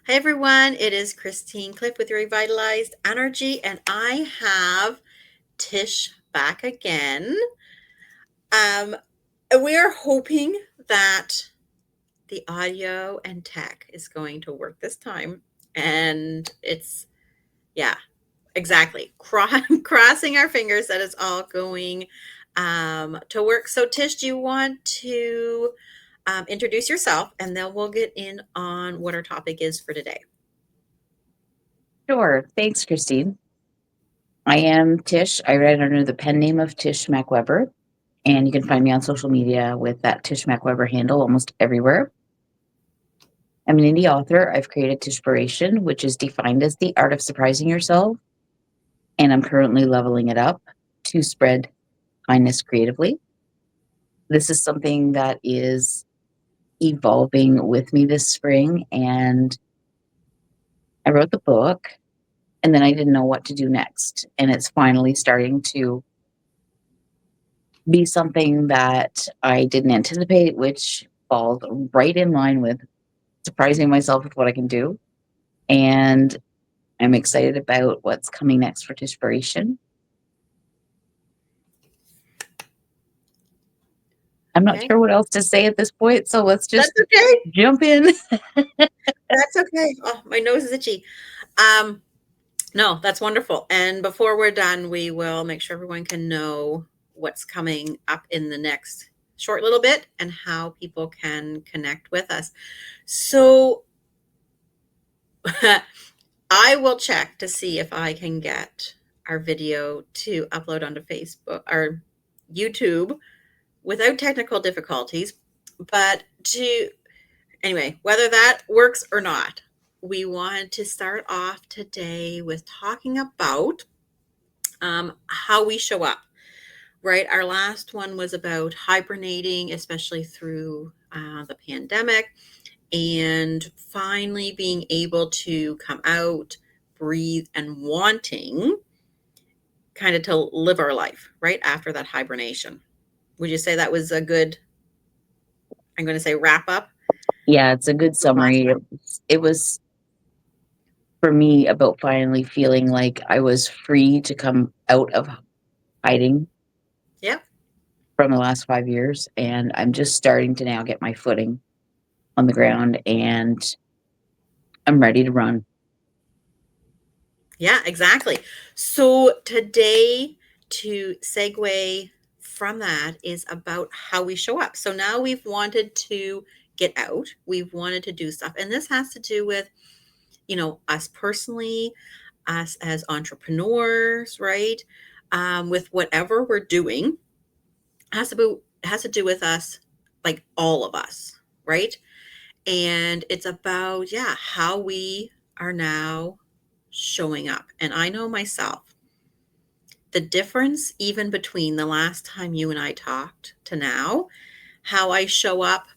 Hi everyone, it is Christine Cliff with Revitalized Energy, and I have Tish back again. Um, we are hoping that the audio and tech is going to work this time, and yeah, exactly. Crossing our fingers that it's all going to work. So, Tish, do you want to introduce yourself, and then we'll get in on what our topic is for today? Sure. Thanks, Christine. I am Tish. I write under the pen name of Tish MacWeber, and you can find me on social media with that Tish MacWeber handle almost everywhere. I'm an indie author. I've created Tishpiration, which is defined as the art of surprising yourself, and I'm currently leveling it up to spread kindness creatively. This is something that is evolving with me this spring, and I wrote the book, and then I didn't know what to do next, and it's finally starting to be something that I didn't anticipate, which falls right in line with surprising myself with what I can do. And I'm excited about what's coming next for Tishpiration. I'm not Okay, sure what else to say at this point, so let's just that's okay. jump in. That's okay. Oh, my nose is itchy. Um, no, that's wonderful. And before we're done, we will make sure everyone can know what's coming up in the next short little bit and how people can connect with us. So I will check to see if I can get our video to upload onto Facebook or YouTube without technical difficulties. But to Anyway, whether that works or not, we wanted to start off today with talking about how we show up, right? Our last one was about hibernating, especially through the pandemic, and finally being able to come out, breathe, and wanting kind of to live our life, right? After that hibernation. Would you say that was a good, I'm going to say, wrap up? Yeah, it's a good Last summary. time. It was for me about finally feeling like I was free to come out of hiding Yep. from the last 5 years. And I'm just starting to now get my footing on the ground and I'm ready to run. Yeah, exactly. So today, to segue from that, is about how we show up. So now we've wanted to get out, we've wanted to do stuff. And this has to do with, us personally, us as entrepreneurs, right? With whatever we're doing, has to do with us, like all of us, right? And it's about, yeah, how we are now showing up. And I know myself, the difference even between the last time you and I talked to now, how I show up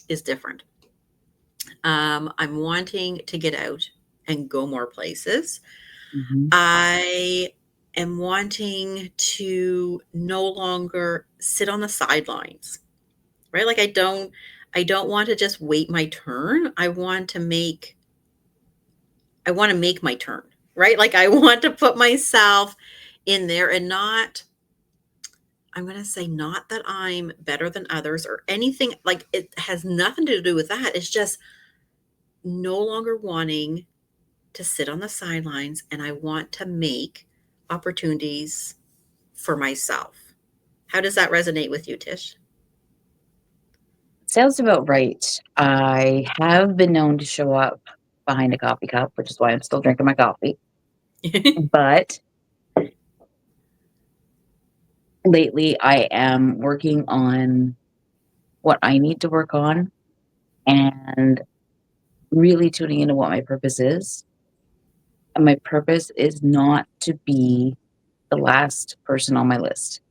is different. I'm wanting to get out and go more places. Mhm. I am wanting to no longer sit on the sidelines, right? Like I don't want to just wait my turn. I want to make my turn, right? Like I want to put myself in there and not, I'm going to say, not that I'm better than others or anything. Like it has nothing to do with that. It's just no longer wanting to sit on the sidelines, and I want to make opportunities for myself. How does that resonate with you, Tish? Sounds about right. I have been known to show up behind a coffee cup, which is why I'm still drinking my coffee. But lately, I am working on what I need to work on and really tuning into what my purpose is. And my purpose is not to be the last person on my list.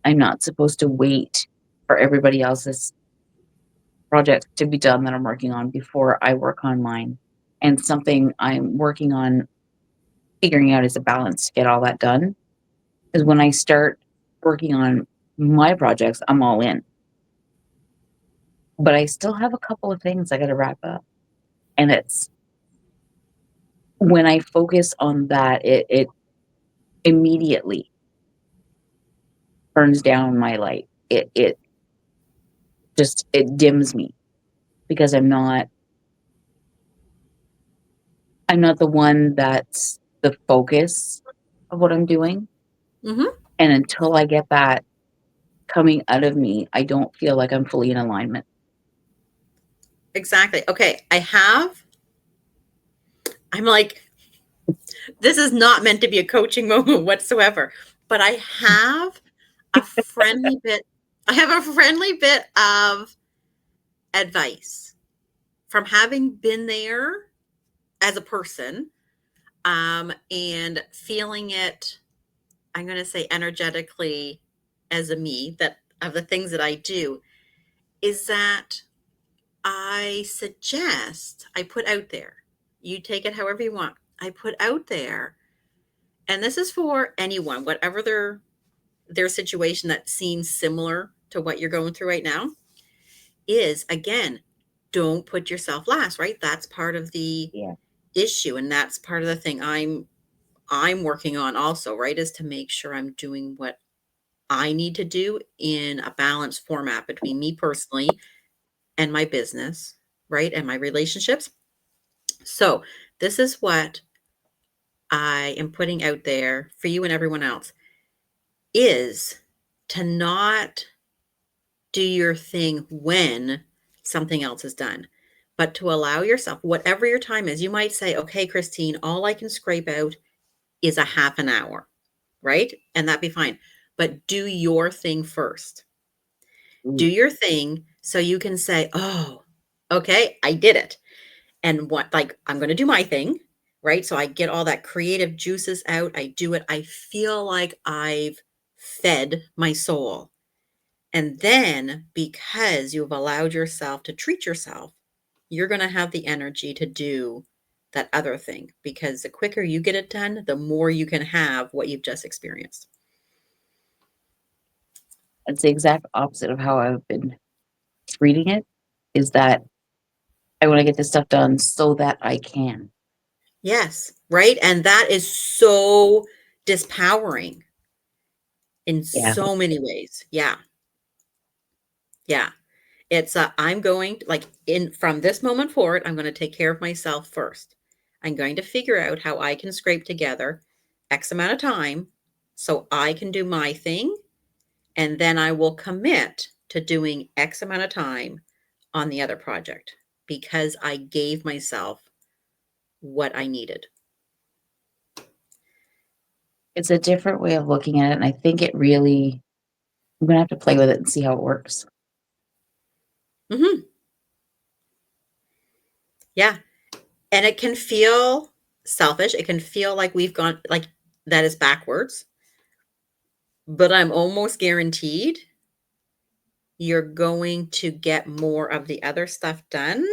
I'm not supposed to wait for everybody else's project to be done that I'm working on before I work on mine. And something I'm working on figuring out is a balance to get all that done. Because when I start working on my projects, I'm all in. But I still have a couple of things I got to wrap up. And it's when I focus on that, it immediately turns down my light. It just it dims me because I'm not the one that's the focus of what I'm doing. Mhm. And until I get that coming out of me, I don't feel like I'm fully in alignment. Exactly. Okay, I'm like, this is not meant to be a coaching moment whatsoever, but I have a friendly bit of advice from having been there as a person, and feeling it, I'm going to say energetically as a me, that of the things that I do, is that I suggest I put out there. You take it however you want. I put out there, and this is for anyone, whatever their situation that seems similar to what you're going through right now, is again, don't put yourself last, right? That's part of the Yeah. issue, and that's part of the thing I'm working on also, right? Is to make sure I'm doing what I need to do in a balanced format between me personally and my business, right? And my relationships. So, this is what I am putting out there for you and everyone else, is to not do your thing when something else is done, but to allow yourself, whatever your time is. You might say, okay, Christine, all I can scrape out is a half an hour, right? And that'd be fine. But do your thing first. Do Mm. your thing so you can say, oh, okay, I did it. And what, like, I'm going to do my thing, right? So I get all that creative juices out. I do it. I feel like I've fed my soul. And then because you've allowed yourself to treat yourself, you're going to have the energy to do that other thing, because the quicker you get it done, the more you can have what you've just experienced. It's the exact opposite of how I've been treating it, is that I want to get this stuff done so that I can. Yes, right? And that is so dispowering in Yeah. so many ways. Yeah. Yeah. It's I'm going like in from this moment forward, I'm going to take care of myself first. I'm going to figure out how I can scrape together X amount of time so I can do my thing, and then I will commit to doing X amount of time on the other project because I gave myself what I needed. It's a different way of looking at it. And I think it really, I'm going to have to play with it and see how it works. Mhm. Yeah. And it can feel selfish. It can feel like we've gone like that is backwards, but I'm almost guaranteed you're going to get more of the other stuff done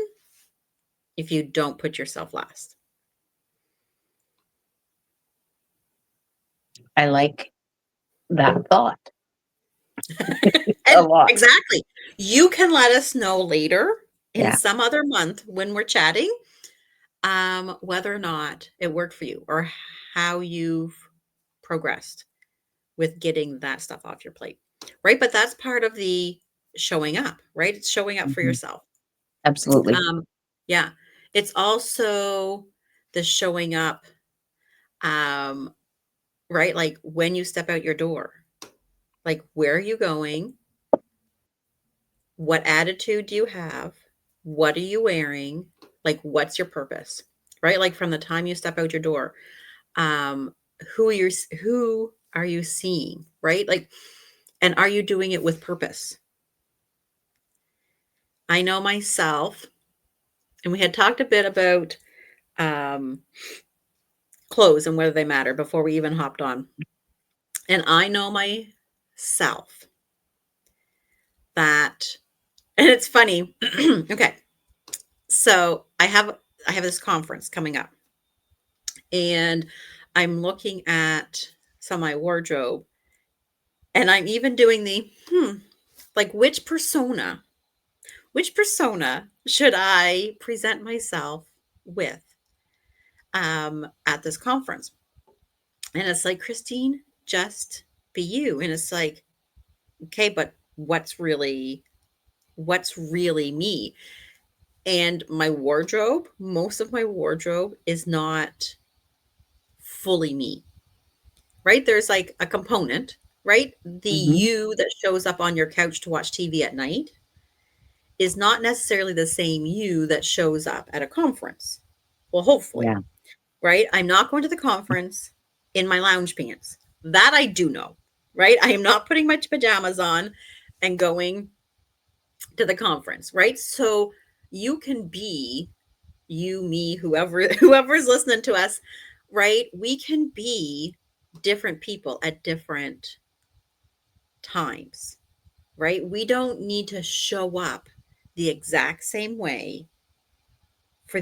if you don't put yourself last. I like that thought a And lot. exactly. You can let us know later in Yeah. some other month when we're chatting, whether or not it worked for you or how you've progressed with getting that stuff off your plate. Right? But that's part of the showing up, right? It's showing up for Mhm. yourself. Absolutely. Um, yeah. It's also the showing up, um, right? Like when you step out your door, like where are you going? What attitude do you have? What are you wearing? Like what's your purpose? Right? Like from the time you step out your door, um, who are you seeing? Right? Like, and are you doing it with purpose? I know myself, and we had talked a bit about um, clothes and whether they matter before we even hopped on. And I know myself that, and it's funny. Okay, so I have this conference coming up, and I'm looking at some of my wardrobe, and I'm even doing like which persona should I present myself with at this conference. And it's like, Christine, just be you. And it's like, okay, but what's really me? And my wardrobe, most of my wardrobe is not fully me, right? There's like a component, right? The Mhm. you that shows up on your couch to watch TV at night is not necessarily the same you that shows up at a conference. Well, hopefully, Yeah, right? I'm not going to the conference in my lounge pants. That I do know, right? I am not putting my pajamas on and going to the conference, right? So you can be you, me, whoever's listening to us, right? We can be different people at different times, right? We don't need to show up the exact same way for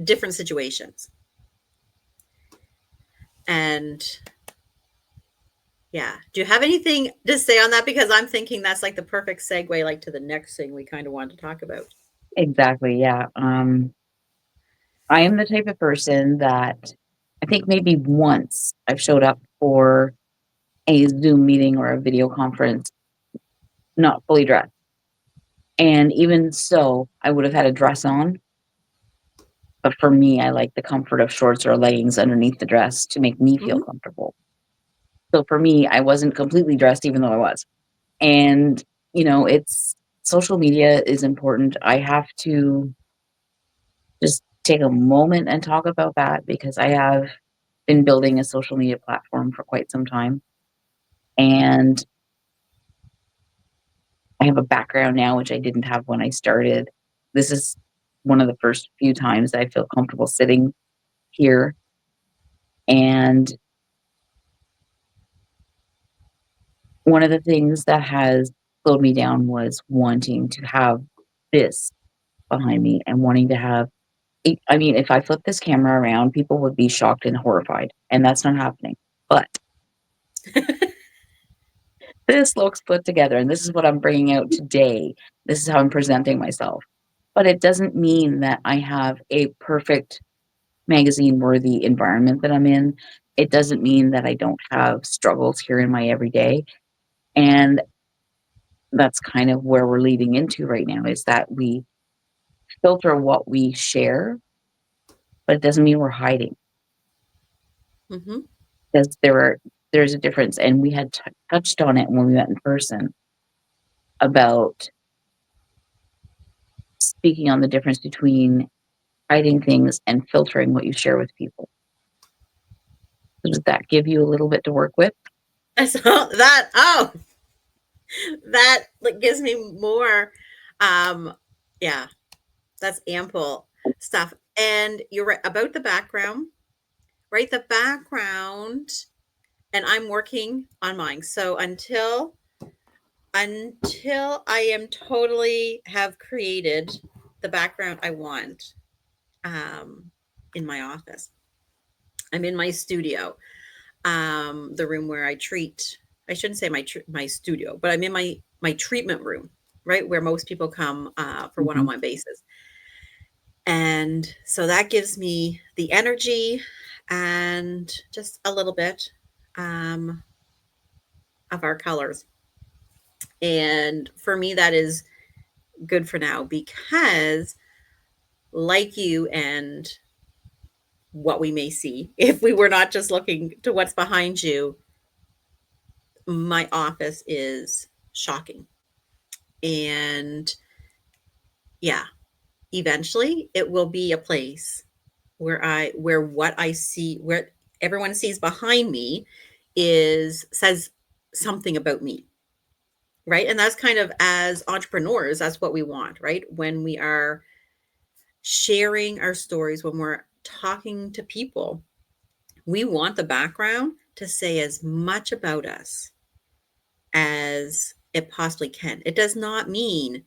different situations. And yeah, do you have anything to say on that? Because I'm thinking that's like the perfect segue, like to the next thing we kind of wanted to talk about. exactly. Yeah. I am the type of person that I think maybe once I've showed up for a Zoom meeting or a video conference not fully dressed. And even so, I would have had a dress on. But for me, I like the comfort of shorts or leggings underneath the dress to make me feel Hmm. comfortable. So for me, I wasn't completely dressed, even though I was. And, it's social media is important. I have to just take a moment and talk about that because I have been building a social media platform for quite some time. And I have a background now, which I didn't have when I started. This is one of the first few times I feel comfortable sitting here. And one of the things that has slowed me down was wanting to have this behind me and wanting to have I mean, if I flip this camera around, people would be shocked and horrified, and that's not happening. But this looks put together, and this is what I'm bringing out today. This is how I'm presenting myself. But it doesn't mean that I have a perfect magazine-worthy environment that I'm in. It doesn't mean that I don't have struggles here in my everyday, and that's kind of where we're leading into right now, is that we filter what we share, but it doesn't mean we're hiding. Hmm. Because there's a difference, and we had touched on it when we met in person about speaking on the difference between hiding things and filtering what you share with people. So does that give you a little bit to work with? So that that like gives me more. Um, yeah, that's ample stuff. And you're right about the background, right? The background, and I'm working on mine. So until I am totally have created the background I want um, in my office, I'm in my studio, the room where I treat. I shouldn't say my studio, but I'm in my treatment room, right where most people come for Mhm. one-on-one basis. And so that gives me the energy and just a little bit um, of our colors. And for me, that is good for now because, like you and what we may see, if we were not just looking to what's behind you, my office is shocking. And yeah, eventually it will be a place where what I see, where everyone sees behind me is says something about me, right? And that's kind of, as entrepreneurs, that's what we want, right? When we are sharing our stories, when we're talking to people, we want the background to say as much about us as it possibly can. It does not mean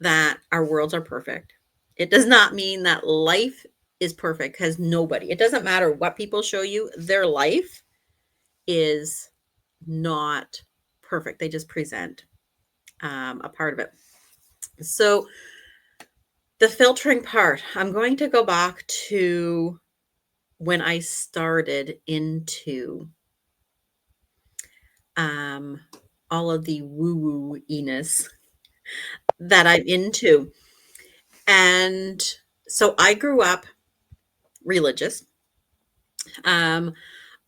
that our worlds are perfect. It does not mean that life is perfect, because nobody, it doesn't matter what people show you, their life is not perfect. They just present a part of it. So The filtering part, I'm going to go back to when I started into um, all of the woo-woo-iness that I'm into. And so I grew up religious. Um,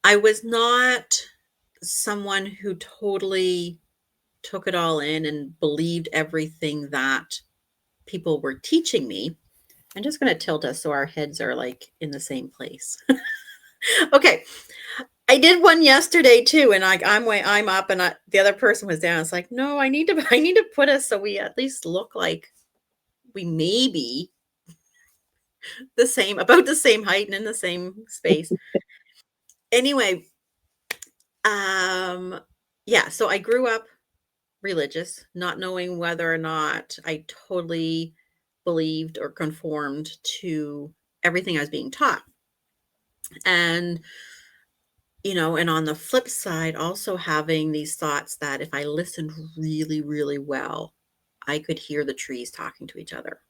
I was not someone who totally took it all in and believed everything that people were teaching me. I'm just going to tilt us so our heads are like in the same place. Okay. I did one yesterday too, and I'm up, and the other person was down. It's like, no, I need to put us so we at least look like we may be the same, about the same height and in the same space. Anyway, um, yeah. So I grew up religious, not knowing whether or not I totally believed or conformed to everything I was being taught, and and on the flip side, also having these thoughts that if I listened really, really well, I could hear the trees talking to each other.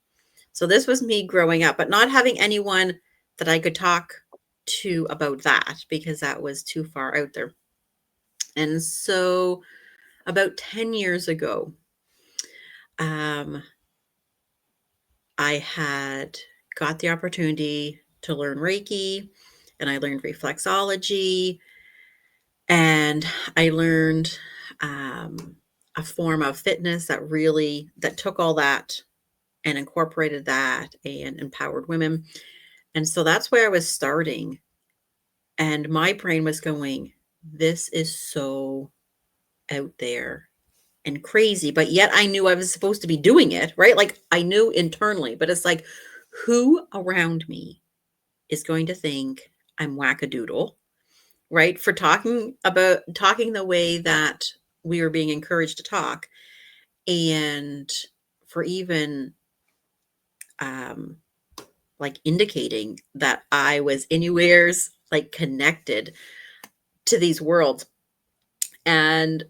So this was me growing up, but not having anyone that I could talk to about that because that was too far out there. And so about 10 years ago, um, I had got the opportunity to learn Reiki, and I learned reflexology, and I learned a form of fitness that took all that and incorporated that and empowered women. And so that's where I was starting. And my brain was going, this is so out there and crazy. But yet I knew I was supposed to be doing it, right? Like I knew internally, but it's like, who around me is going to think I'm wackadoodle, right? For talking the way that we were being encouraged to talk, and for even um, like indicating that I was anywheres like connected to these worlds. And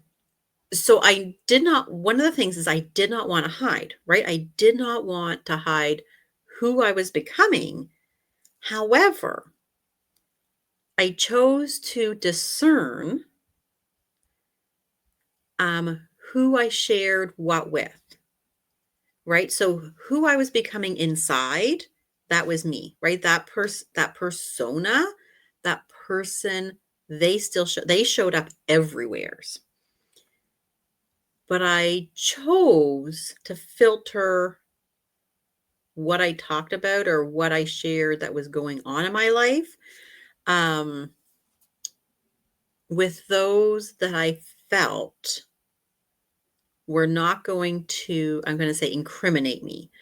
so I did not, one of the things is I did not want to hide, right? I did not want to hide who I was becoming. However, I chose to discern who I shared what with, right? So who I was becoming inside, that was me, right? That persona, that person, they showed up everywheres. But I chose to filter what I talked about or what I shared that was going on in my life um, with those that I felt were not going to, I'm going to say, incriminate me,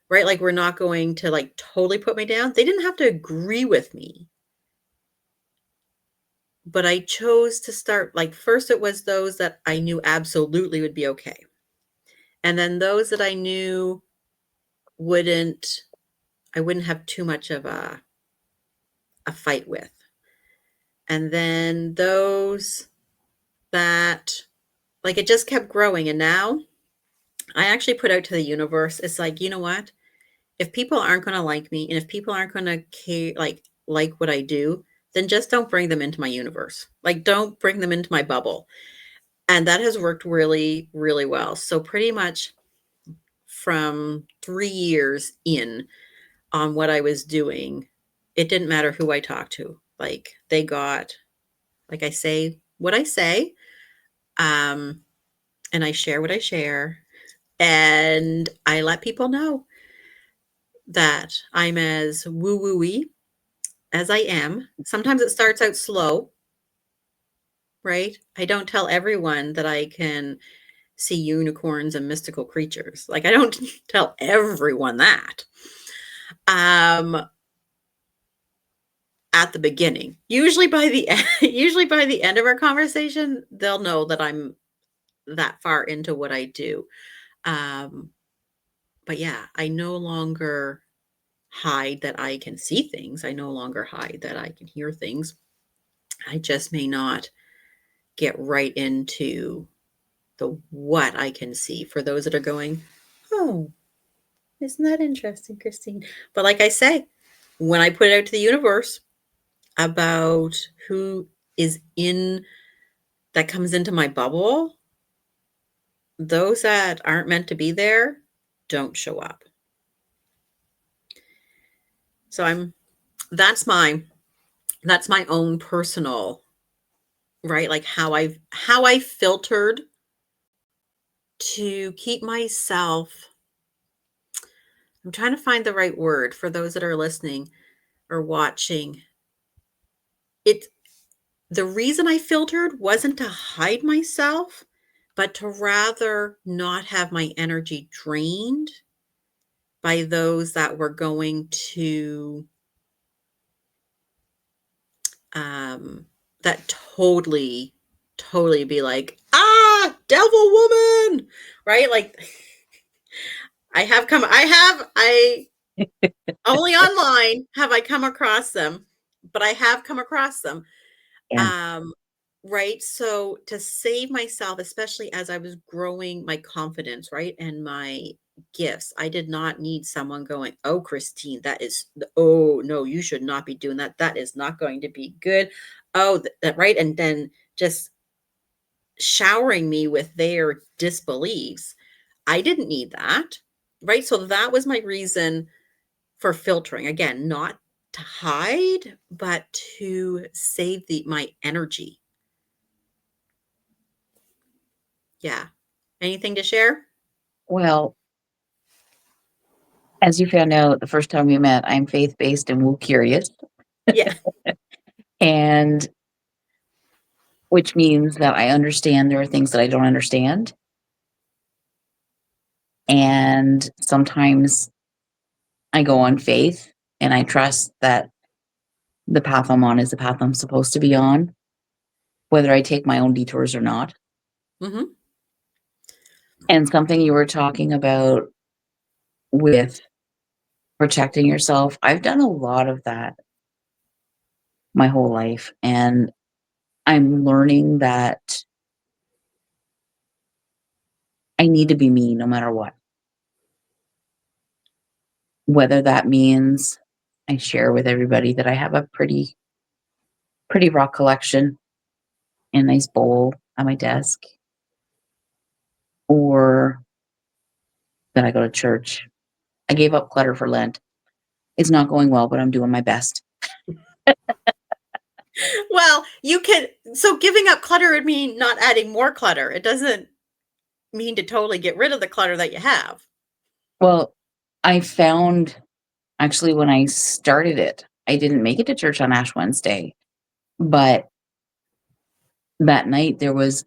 right? Like, we're not going to like totally put me down. They didn't have to agree with me, but I chose to start, like, first it was those that I knew absolutely would be okay. And then those that I knew wouldn't, I wouldn't have too much of a fight with. And then those that, like, it just kept growing. And now I actually put out to the universe, it's like, you know what? If people aren't going to like me and if people aren't going to care, like what I do, then just don't bring them into my universe. Like, don't bring them into my bubble. And that has worked really, really well. So pretty much from 3 years in on what I was doing, it didn't matter who I talked to. Like, they got, like, I say what I say, um, and I share what I share, and I let people know that I'm as woo-woo-y as I am. Sometimes it starts out slow, right? I don't tell everyone that I can see unicorns and mystical creatures. Like, I don't tell everyone that. Um, at the beginning. Usually by the end of our conversation, they'll know that I'm that far into what I do. Um, but yeah, I no longer hide that I can see things. I no longer hide that I can hear things. I just may not get right into the what I can see for those that are going, oh, Isn't that interesting, Christine? But like I say, when I put it out to the universe about who is in that comes into my bubble, those that aren't meant to be there don't show up. So I'm that's my that's my own personal, right? Like how I filtered to keep myself. I'm trying to find the right word for those that are listening or watching. It The reason I filtered wasn't to hide myself, but to rather not have my energy drained by those that were going to um that totally be like, ah, devil woman, right? Like I only online have I come across them, but I have come across them. Yeah. Um, right? So to save myself, especially as I was growing my confidence, right? And my gifts, I did not need someone going, "Oh, Christine, oh, no, you should not be doing that. That is not going to be good." Oh, that right? And then just showering me with their disbeliefs. I didn't need that, right? So that was my reason for filtering. Again, not to hide, but to save my energy. Yeah. Anything to share? Well, as you found out the first time we met, I'm faith-based and woo curious, Yeah. and which means that I understand there are things that I don't understand, and sometimes I go on faith, and I trust that the path I'm on is the path I'm supposed to be on, whether I take my own detours or not. Mhm. And something you were talking about with protecting yourself, I've done a lot of that my whole life, and I'm learning that I need to be me no matter what. Whether that means I share with everybody that I have a pretty rock collection in a nice bowl on my desk, or that I go to church. I gave up clutter for Lent. It's not going well, but I'm doing my best. Well, you can so giving up clutter would mean not adding more clutter. It doesn't mean to totally get rid of the clutter that you have. Well, I found actually when I started it, I didn't make it to church on Ash Wednesday, but that night there was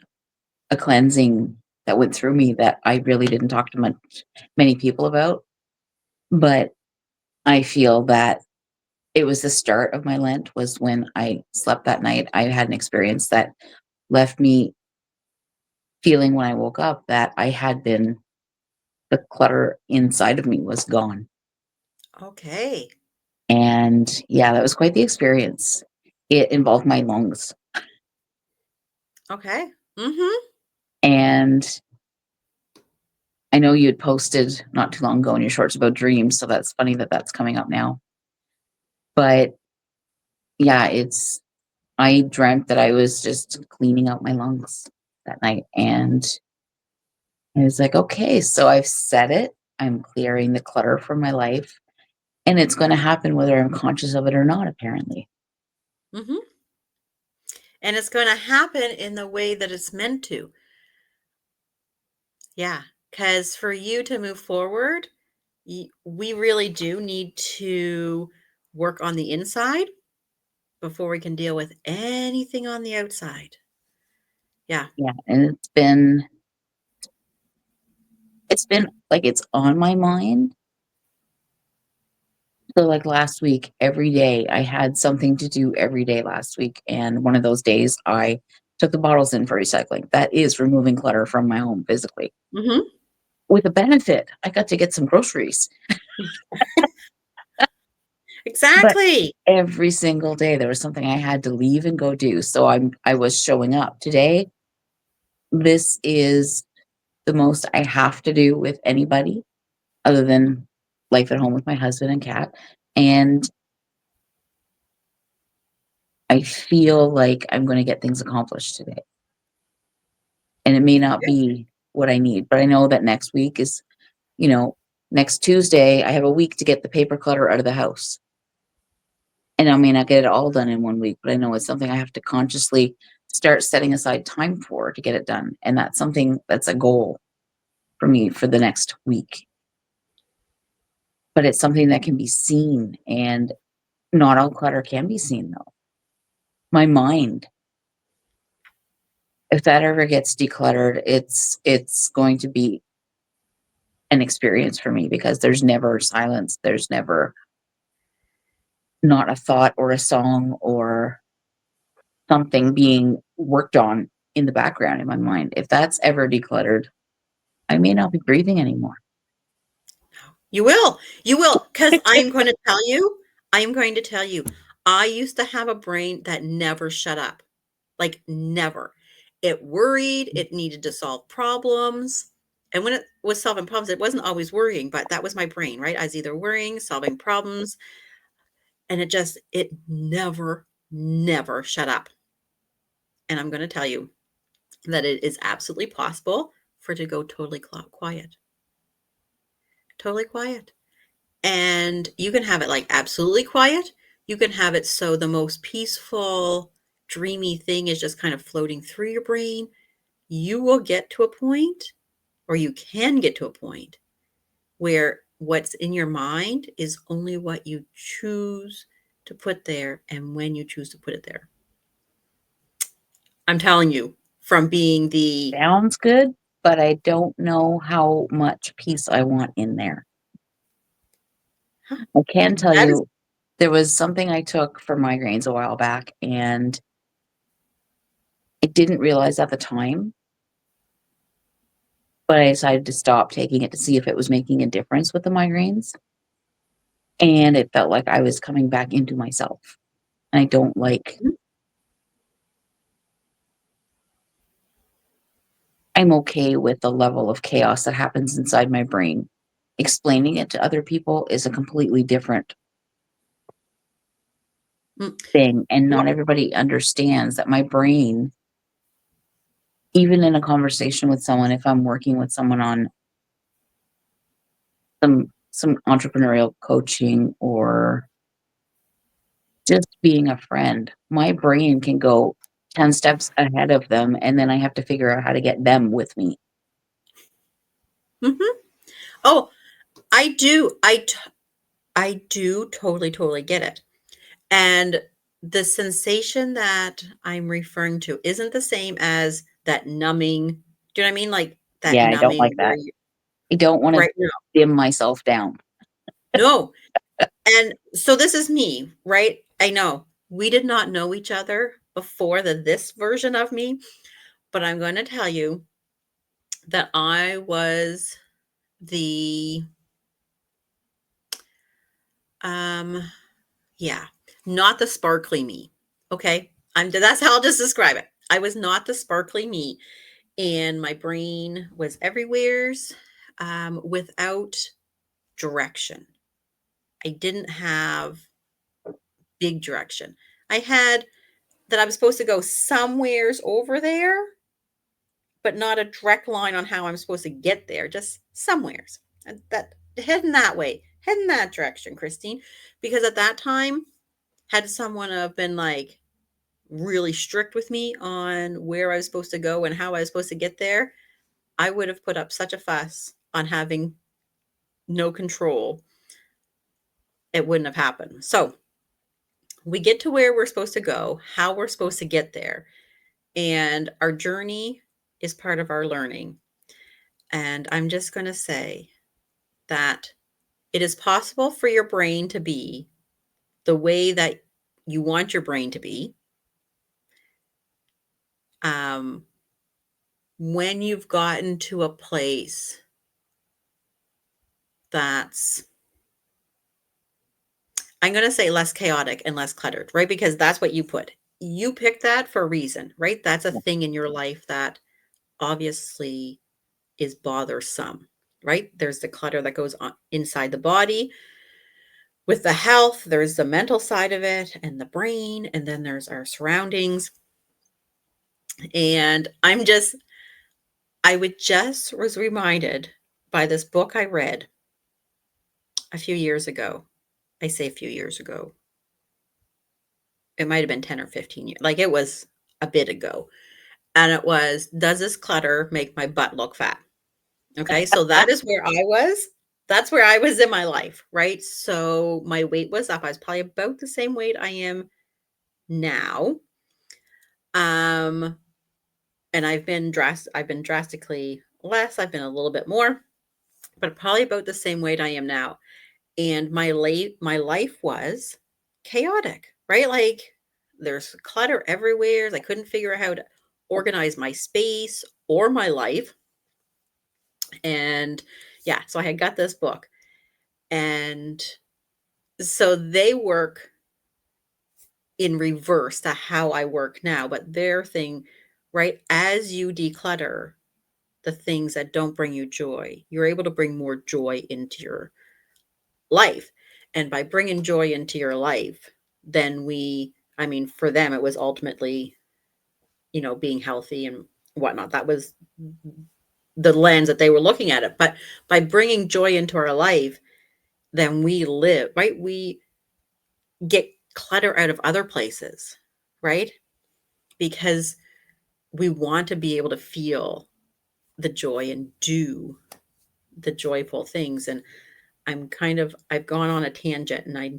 a cleansing that went through me that I really didn't talk to many people about. But I feel that it was the start of my Lent was when I slept that night. I had an experience that left me feeling when I woke up that I had been the clutter inside of me was gone. Okay. And yeah, that was quite the experience. It involved my lungs. Okay. Mhm. And I know you had posted not too long ago in your shorts about dreams, so that's funny that that's coming up now. But yeah, I dreamt that I was just cleaning out my lungs that night, and I was like, "Okay, so I've said it. I'm clearing the clutter from my life, and it's gonna happen whether I'm conscious of it or not, apparently." Mhm. And it's going to happen in the way that it's meant to. Yeah. Cuz for you to move forward, we really do need to work on the inside before we can deal with anything on the outside. Yeah. Yeah, and it's been like, it's on my mind. So, like, last week, every day, I had something to do every day last week, and one of those days, I took the bottles in for recycling. That is removing clutter from my home physically. Mhm. With a benefit, I got to get some groceries, but Exactly. every single day, there was something I had to leave and go do, so I was showing up. Today, this is the most I have to do with anybody other than life at home with my husband and cat, and I feel like I'm gonna get things accomplished today. And it may not Good. be what I need, but I know that next week is, you know, next Tuesday, I have a week to get the paper clutter out of the house. And I may not get it all done in 1 week, but I know it's something I have to consciously start setting aside time for to get it done. And that's something that's a goal for me for the next week. But it's something that can be seen, and not all clutter can be seen though. My mind, if that ever gets decluttered, it's going to be an experience for me because there's never silence. There's never not a thought or a song or something being worked on in the background in my mind. If that's ever decluttered, I may not be breathing anymore. You will, because I am going to tell you, I used to have a brain that never shut up, like never. It worried, it needed to solve problems. And when it was solving problems, it wasn't always worrying, but that was my brain, right? I was either worrying, solving problems, and it never, never shut up. And I'm going to tell you that it is absolutely possible for it to go totally quiet, totally quiet. And you can have it like absolutely quiet. You can have it so the most peaceful, dreamy thing is just kind of floating through your brain. You will get to a point, or you can get to a point, where what's in your mind is only what you choose to put there and when you choose to put it there. I'm telling you, from being the Sounds good, but I don't know how much peace I want in there. huh, I can tell that is, you there was something I took for migraines a while back, and I didn't realize at the time, but I decided to stop taking it to see if it was making a difference with the migraines. And it felt like I was coming back into myself. And I don't like, I'm okay with the level of chaos that happens inside my brain. Explaining it to other people is a completely different mm, thing. And well, not everybody understands that my brain, even in a conversation with someone, if I'm working with someone on some entrepreneurial coaching or just being a friend, my brain can go 10 steps ahead of them, and then I have to figure out how to get them with me. mhm. Oh, I do. I do totally, totally get it. And the sensation that I'm referring to isn't the same as that numbing. Do you know what I mean? Like that Yeah, I don't numbing like where that. you I don't wanna right now. dim myself down. No. And so this is me, right? I know we did not know each other before this version of me, but I'm going to tell you that I was the um yeah, not the sparkly me. Okay? That's how I'll just describe it. I was not the sparkly me, and my brain was everywheres without direction. I didn't have big direction. I had that I was supposed to go somewheres over there, but not a direct line on how I'm supposed to get there, just somewheres. And that heading that way, heading that direction, Christine. Because at that time, had someone have been like really strict with me on where I was supposed to go and how I was supposed to get there, I would have put up such a fuss on having no control. It wouldn't have happened. So we get to where we're supposed to go, how we're supposed to get there. And our journey is part of our learning. And I'm just going to say that it is possible for your brain to be the way that you want your brain to be um, when you've gotten to a place that's, I'm going to say, less chaotic and less cluttered, right? Because that's what you put. You picked that for a reason, right? That's a thing in your life that obviously is bothersome. right? There's the clutter that goes on inside the body with the health, there's the mental side of it and the brain, and then there's our surroundings. And I was reminded by this book I read a few years ago. I say a few years ago. It might have been 10 or 15 years. Like it was a bit ago. And it was, does this clutter make my butt look fat? Okay. So that is where I was. That's where I was in my life, right? So my weight was up. I was probably about the same weight I am now. Um, and I've been drastically less. I've been a little bit more, but probably about the same weight I am now. And my life was chaotic, right? Like there's clutter everywhere. I couldn't figure out how to organize my space or my life. And yeah, so I had got this book. And so they work in reverse to how I work now, but their thing, right? As you declutter the things that don't bring you joy, you're able to bring more joy into your life. And by bringing joy into your life, then I mean, for them, it was ultimately, being healthy and whatnot. That was the lens that they were looking at it. But by bringing joy into our life, then we live, right? We get clutter out of other places, right? Because we want to be able to feel the joy and do the joyful things. And I've gone on a tangent, and I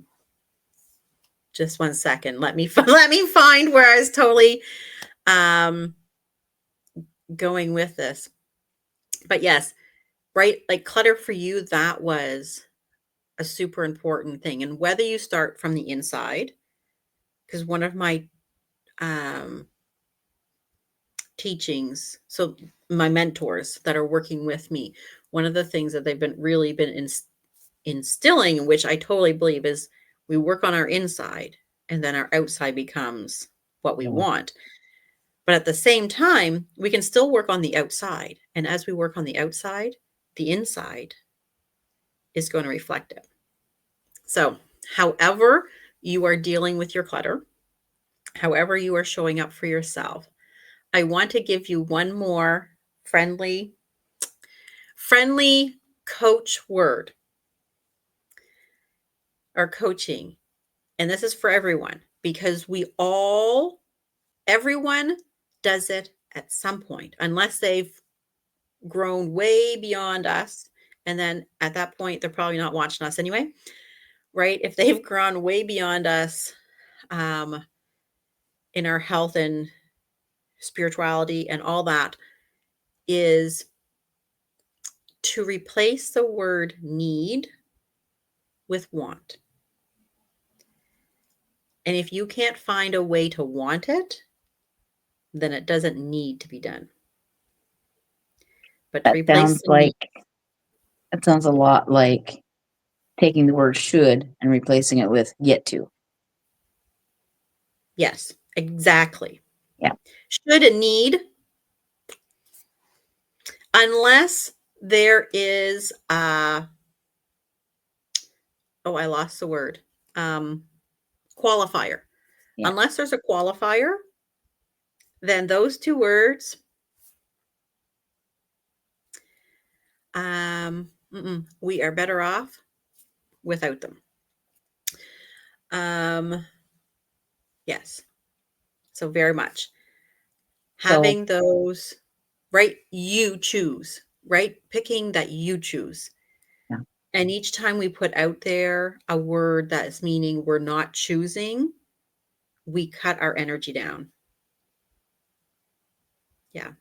just 1 second. Let me let me find where I was totally um going with this. But yes, right? Like clutter for you, that was a super important thing. And whether you start from the inside, because one of my um teachings, so my mentors that are working with me, one of the things that they've been instilling, which I totally believe, is we work on our inside and then our outside becomes what we Yeah. want. But at the same time, we can still work on the outside. And as we work on the outside, the inside is going to reflect it. So, however you are dealing with your clutter, however you are showing up for yourself, I want to give you one more friendly, friendly coach word or coaching. And this is for everyone because everyone does it at some point, unless they've grown way beyond us. And then at that point, they're probably not watching us anyway, right? If they've grown way beyond us um, in our health and spirituality and all that, is to replace the word need with want. And if you can't find a way to want it, then it doesn't need to be done. But to That replace sounds the need, like that sounds a lot like taking the word should and replacing it with get to. yes, exactly. Yeah. Should and need, unless there is I lost the word. Um, qualifier. Yeah. Unless there's a qualifier, then those two words, we are better off without them. Um, yes. So very much So having those, right? You choose, right? Picking that you choose. yeah. And each time we put out there a word that is meaning we're not choosing, we cut our energy down. Yeah.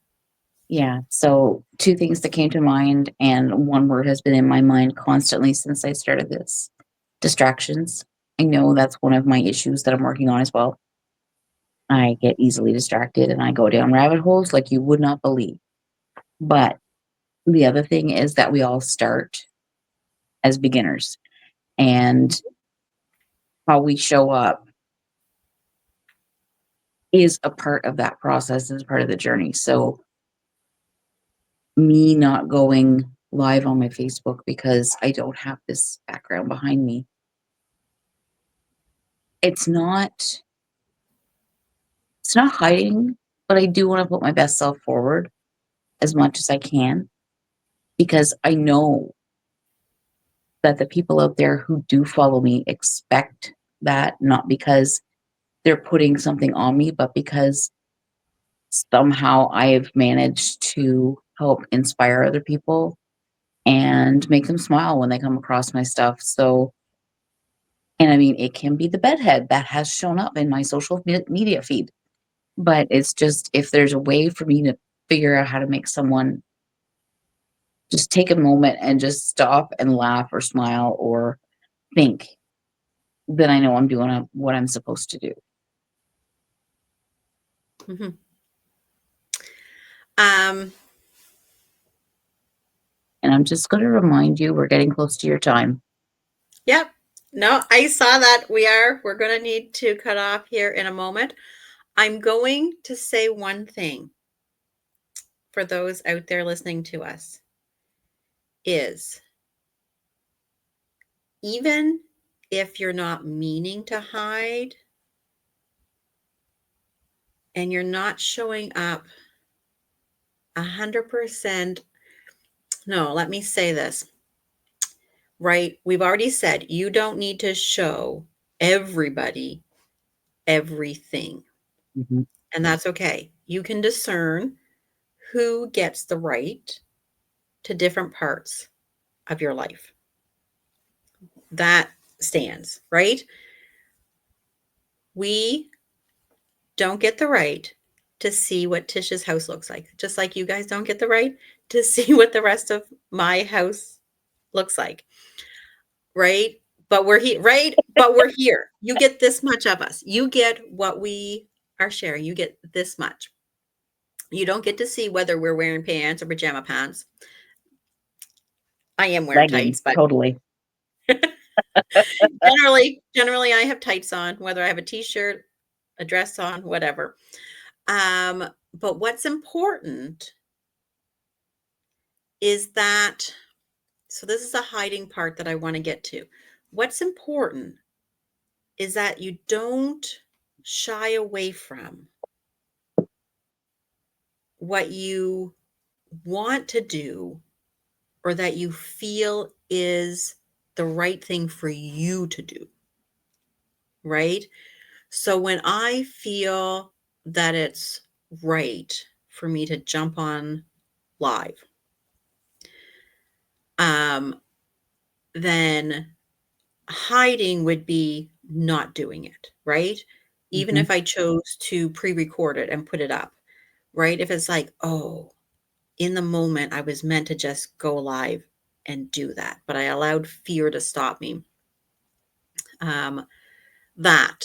Yeah. So two things that came to mind, and one word has been in my mind constantly since I started this. Distractions. I know that's one of my issues that I'm working on as well. I get easily distracted and I go down rabbit holes like you would not believe. But the other thing is that we all start as beginners, and how we show up is a part of that process, is part of the journey. So me not going live on my Facebook because I don't have this background behind me. It's not it's not hiding, but I do want to put my best self forward as much as I can because I know that the people out there who do follow me expect that, not because they're putting something on me, but because somehow I've managed to help inspire other people and make them smile when they come across my stuff. So, and I mean, it can be the bedhead that has shown up in my social media feed, but it's just if there's a way for me to figure out how to make someone just take a moment and just stop and laugh or smile or think, then I know I'm doing what I'm supposed to do. Mhm. Um, And I'm just going to remind you, we're getting close to your time. yep. No, I saw that. We're going to need to cut off here in a moment. I'm going to say one thing for those out there listening to us is even if you're not meaning to hide and you're not showing up 100%, no, let me say this, right? We've already said you don't need to show everybody everything, Mm-hmm. and that's okay. You can discern who gets the right to different parts of your life. That stands, right? We don't get the right to see what Tish's house looks like, just like you guys don't get the right to see what the rest of my house looks like, right? But we're here, right? But we're here. You get this much of us. You get what we are sharing. You get this much. You don't get to see whether we're wearing pants or pajama pants. I am wearing Leggings, tights, but totally. generally I have tights on, whether I have a t-shirt, a dress on, whatever. But what's important is that, so this is a hiding part that I want to get to. What's important is that you don't shy away from what you want to do or that you feel is the right thing for you to do, right? So when I feel that it's right for me to jump on live, um, then hiding would be not doing it, right? Even Mm-hmm. if I chose to pre-record it and put it up, right? If it's like, oh, in the moment, I was meant to just go live and do that, but I allowed fear to stop me. Um, that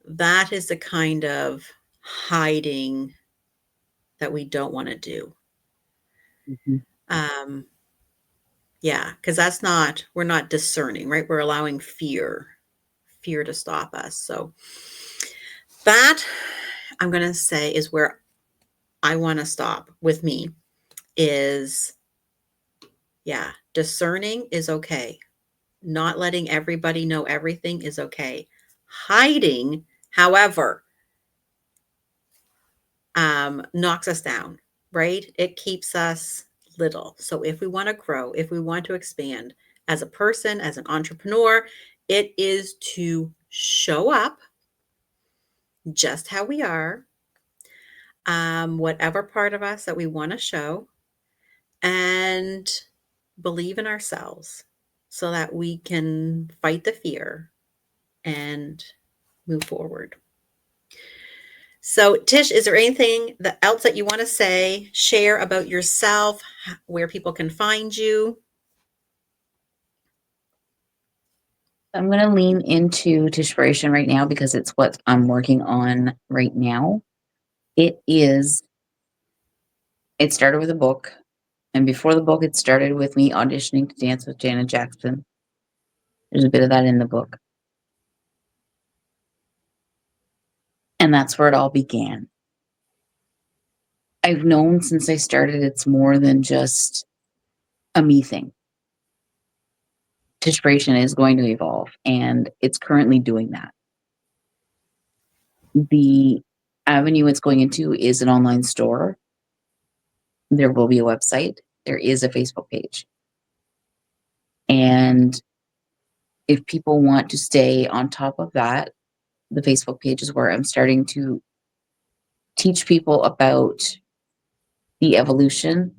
that is the kind of hiding that we don't want to do. Mm-hmm. Um, yeah, because that's not, we're not discerning, right? We're allowing fear to stop us. So that I'm going to say is where I want to stop with me is, yeah, discerning is okay. Not letting everybody know everything is okay. Hiding, however, knocks us down, right? It keeps us little. So if we want to grow, if we want to expand as a person, as an entrepreneur, it is to show up just how we are, whatever part of us that we want to show, and believe in ourselves so that we can fight the fear and move forward. So, Tish, is there anything else that you want to say, share about yourself, where people can find you? I'm going to lean into Tishpiration right now because it's what I'm working on right now. It started with a book. And before the book, it started with me auditioning to dance with Janet Jackson. There's a bit of that in the book. And that's where it all began. I've known since I started it's more than just a me thing. Tishration is going to evolve, and it's currently doing that. The avenue it's going into is an online store. There will be a website. There is a Facebook page. And if people want to stay on top of that, the Facebook page is where I'm starting to teach people about the evolution.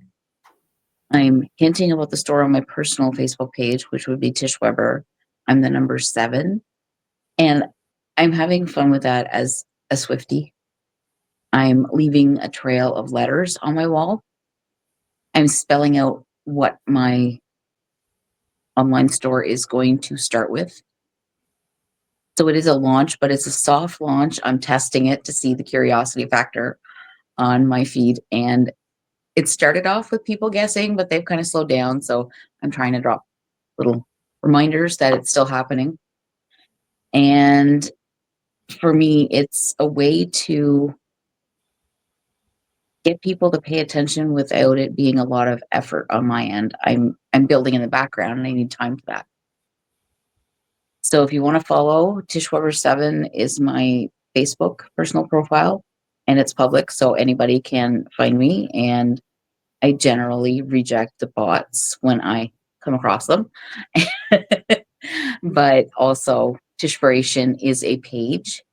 I'm hinting about the store on my personal Facebook page, which would be Tish Weber. I'm the number 7. And I'm having fun with that as a Swiftie. I'm leaving a trail of letters on my wall. I'm spelling out what my online store is going to start with. So it is a launch, but it's a soft launch. I'm testing it to see the curiosity factor on my feed. And it started off with people guessing, but they've kind of slowed down. So I'm trying to drop little reminders that it's still happening. And for me, it's a way to get people to pay attention without it being a lot of effort on my end. I'm building in the background and I need time for that. So if you want to follow, Tish Weber 7 is my Facebook personal profile, and it's public, so anybody can find me. And I generally reject the bots when I come across them. But also, Tishpiration is a page,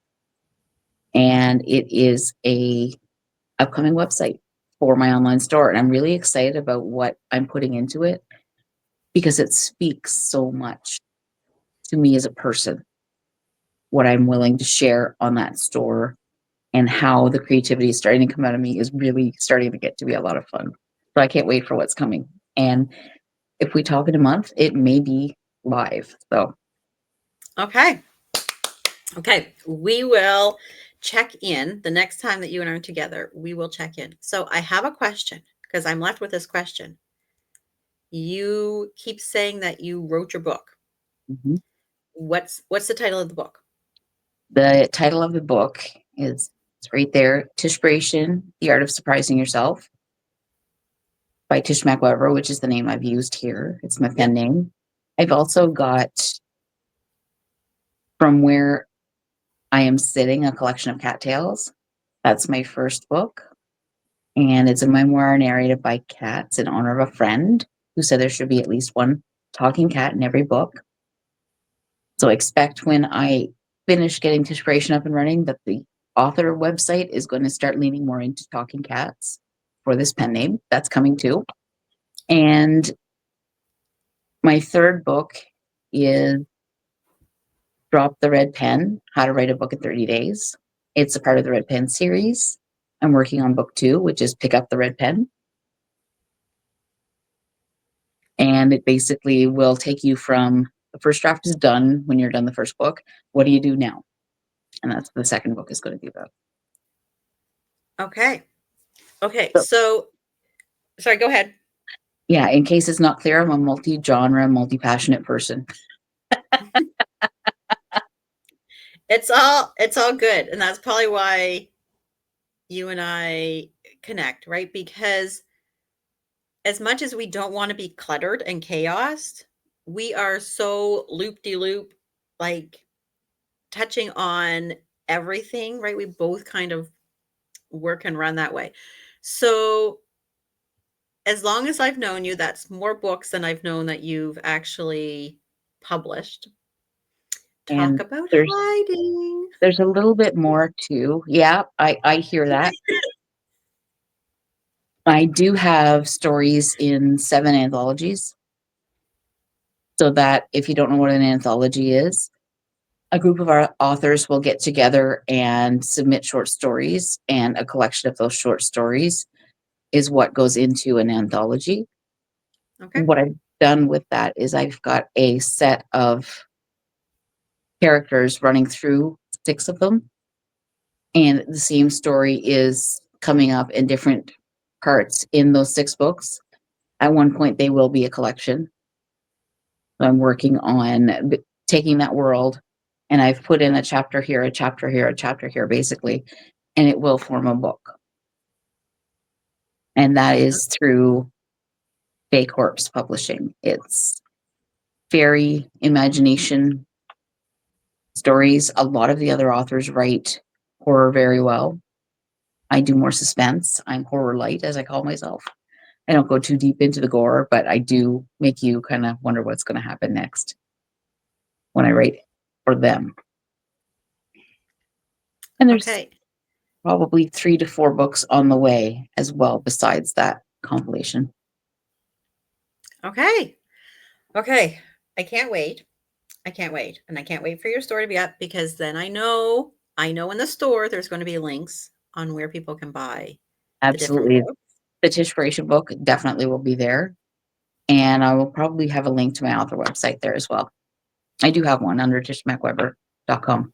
and it is a upcoming website for my online store. And I'm really excited about what I'm putting into it because it speaks so much to me as a person, what I'm willing to share on that store, and how the creativity is starting to come out of me is really starting to get to be a lot of fun. So I can't wait for what's coming. And if we talk in a month, it may be live. So Okay. Okay. We will check in the next time that you and I are together. We will check in. So I have a question because I'm left with this question. You keep saying that you wrote your book. mhm. What's the title of the book? The title of the book is it's right there, Tishpiration, The Art of Surprising Yourself by Tish McWeber, which is the name I've used here. It's my pen Yep. name. I've also got From Where I Am Sitting, a collection of cattails. That's my first book. And it's a memoir narrated by cats in honor of a friend who said there should be at least one talking cat in every book. So expect when I finish getting Tishpiration up and running that the author website is going to start leaning more into talking cats for this pen name. That's coming too. And my third book is Drop the Red Pen, How to Write a Book in 30 Days. It's a part of the Red Pen series. I'm working on book 2, which is Pick Up the Red Pen. And it basically will take you from the first draft is done when you're done the first book. What do you do now? And that's the second book is going to be about. Okay. Okay. So, So, sorry, go ahead. yeah, in case it's not clear, I'm a multi-genre, multi-passionate person. It's all good. And that's probably why you and I connect, right? Because as much as we don't want to be cluttered and chaos, we are so loop-de-loop, like touching on everything, right? We both kind of work and run that way. So as long as I've known you, that's more books than I've known that you've actually published. Talk And about there's hiding. there's a little bit more too. Yeah, I hear that. I do have stories in 7 anthologies. So that if you don't know what an anthology is, a group of our authors will get together and submit short stories, and a collection of those short stories is what goes into an anthology. Okay. What I've done with that is I've got a set of characters running through 6 of them, and the same story is coming up in different parts in those 6 books. At one point, they will be a collection. So I'm working on taking that world, and I've put in a chapter here, a chapter here, a chapter here, basically, and it will form a book. And that is through Bay Corpse Publishing. It's fairy imagination stories. A lot of the other authors write horror very well. I do more suspense. I'm horror light, as I call myself. I don't go too deep into the gore, but I do make you kind of wonder what's going to happen next when I write for them. And there's Okay. probably 3 to 4 books on the way as well, besides that compilation. Okay. Okay. I can't wait. I can't wait. And I can't wait for your store to be up because then I know in the store there's going to be links on where people can buy the different Absolutely. books. The Tishpiration book definitely will be there. And I will probably have a link to my author website there as well. I do have one under tishmacweber.com.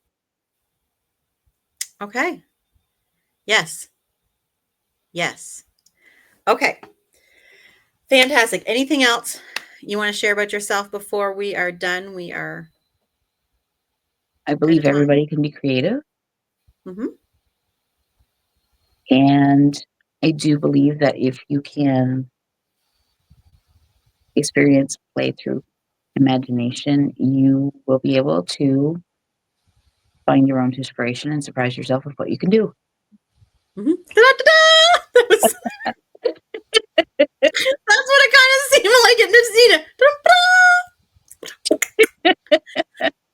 Okay. Yes. Yes. Okay. Fantastic. Anything else you want to share about yourself before we are done? We are I out believe of time. everybody can be creative. Hmm. And I do believe that if you can experience play through imagination, you will be able to find your own inspiration and surprise yourself with what you can do. Hmm. That was, that's what it kind of seemed like it.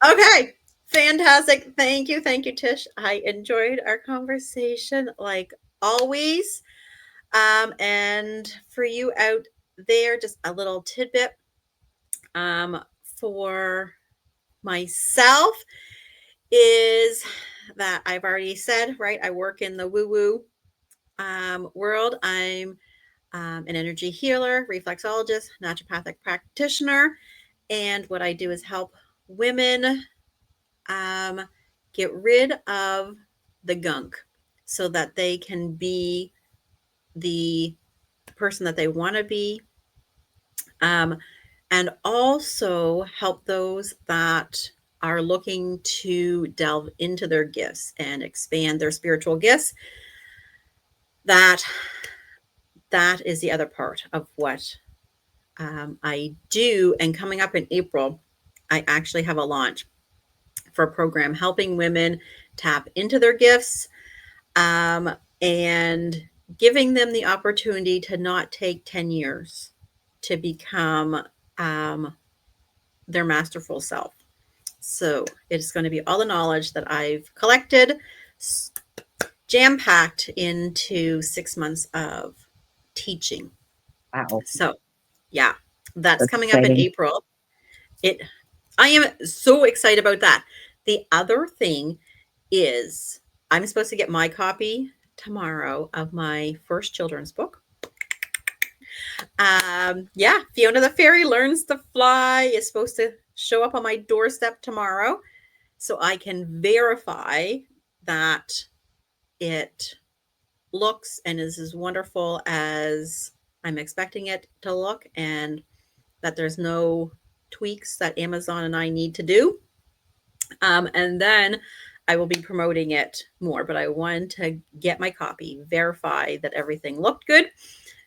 Okay. Fantastic. Thank you. Thank you, Tish. I enjoyed our conversation like always. And for you out there, just a little tidbit for myself is that I've already said, right? I work in the woo woo world. I'm an energy healer, reflexologist, naturopathic practitioner. And what I do is help women um, get rid of the gunk so that they can be the person that they want to be, um, and also help those that are looking to delve into their gifts and expand their spiritual gifts. That is the other part of what I do. And coming up in April, I actually have a launch for a program helping women tap into their gifts, and giving them the opportunity to not take 10 years to become um, their masterful self. So it's going to be all the knowledge that I've collected, jam packed into 6 months of teaching. Wow, So, yeah, that's that's coming up in exciting. April. It, I am so excited about that. The other thing is, I'm supposed to get my copy tomorrow of my first children's book. Yeah, Fiona the Fairy Learns to Fly is supposed to show up on my doorstep tomorrow, so I can verify that it looks and is as wonderful as I'm expecting it to look, and that there's no tweaks that Amazon and I need to do. And then I will be promoting it more, but I wanted to get my copy, verify that everything looked good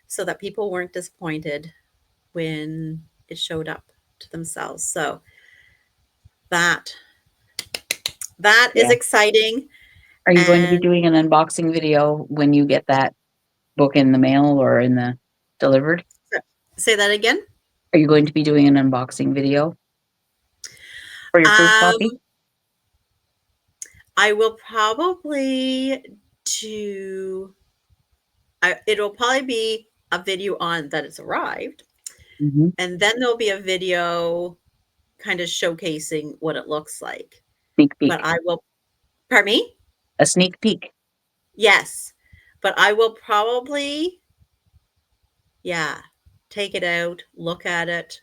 so that people weren't disappointed when it showed up to themselves. So that is Yeah. exciting. Are you going to be And doing an unboxing video when you get that book in the mail or in the delivered? say that again. Are you going to be doing an unboxing video for your first copy? Um, I will probably do. It'll probably be a video on that it's arrived, Mm-hmm. and then there'll be a video kind of showcasing what it looks like. Sneak But peek. I will. Pardon me. A sneak peek. Yes, but I will probably, yeah, take it out, look at it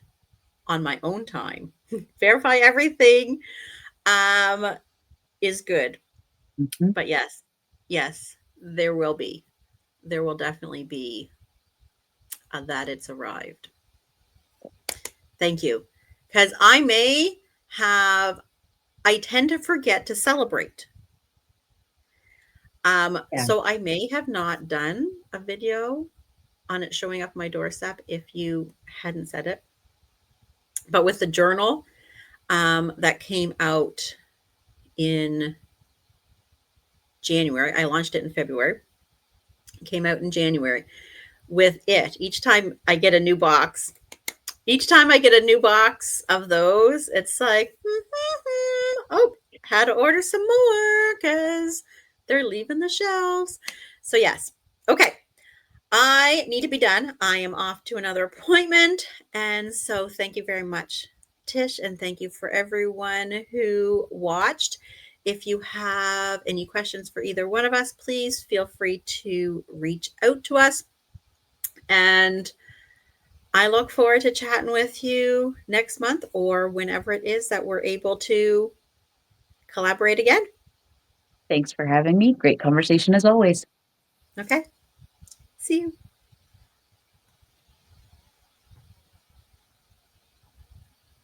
on my own time, verify everything um, is good. Mm-hmm. But yes, yes, there will be. There will definitely be that it's arrived. Thank you. Because I tend to forget to celebrate. Yeah. So I may have not done a video on it showing up my doorstep if you hadn't said it. But with the journal that came out in January, I launched it in February. It came out in January. With it, each time I get a new box of those, it's like, oh, had to order some more because they're leaving the shelves. So, yes. Okay. I need to be done. I am off to another appointment. And so, thank you very much, Tish. And thank you for everyone who watched. If you have any questions for either one of us, please feel free to reach out to us. And I look forward to chatting with you next month or whenever it is that we're able to collaborate again. Thanks for having me. Great conversation as always. Okay. See you.